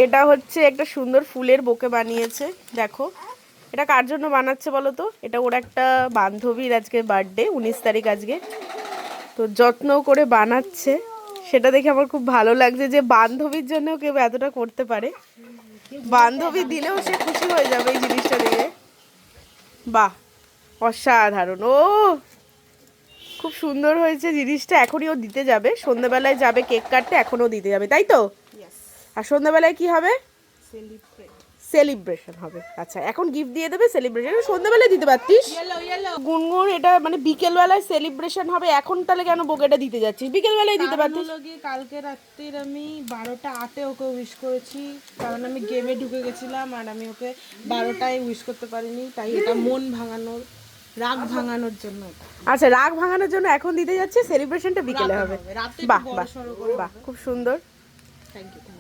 এটা হচ্ছে একটা সুন্দর ফুলের বোকে বানিয়েছে, দেখো। এটা কার জন্য বানাচ্ছে বলো তো? এটা ওর একটা বান্ধবীর আজকে বার্থডে, 19 তারিখ আজকে। তো যত্ন করে বানাচ্ছে, সেটা দেখে আমার খুব ভালো লাগছে যে বান্ধবীর জন্য কেউ এতটা করতে পারে। বান্ধবী দিলেও সে খুশি হয়ে যাবে এই জিনিসটা দেখে। বাহ, অসাধারণ! ও খুব সুন্দর হয়েছে জিনিসটা। এখনই ও দিতে যাবে, সন্ধ্যাবেলায় যাবে কেক কাটতে, এখনও দিতে যাবে, তাই তো? আর সন্ধ্যাবেলায় কি হবে? সেলিব্রেশন হবে। আচ্ছা, এখন গিফট দিয়ে দেবে, সেলিব্রেশন সন্ধ্যাবেলায় দিতে পারতিস। গুনগুন, এটা মানে বিকেলবেলায় সেলিব্রেশন হবে, এখন তাহলে কেন বোকেটা দিতে যাচ্ছিস? বিকেলবেলায় দিতে পারতিস। কালকে রাত্রির আমি 12টা 8 ওকে উইশ করেছি, কারণ আমি গেমে ঢুকে গেছিলাম আর আমি ওকে 12টায় উইশ করতে পারিনি, তাই এটা মন ভাঙানোর, রাগ ভাঙানোর জন্য। আচ্ছা, রাগ ভাঙানোর জন্য এখন দিতে যাচ্ছে, সেলিব্রেশনটা বিকেলে হবে। বাহ বাহ বাহ, খুব সুন্দর। Thank you.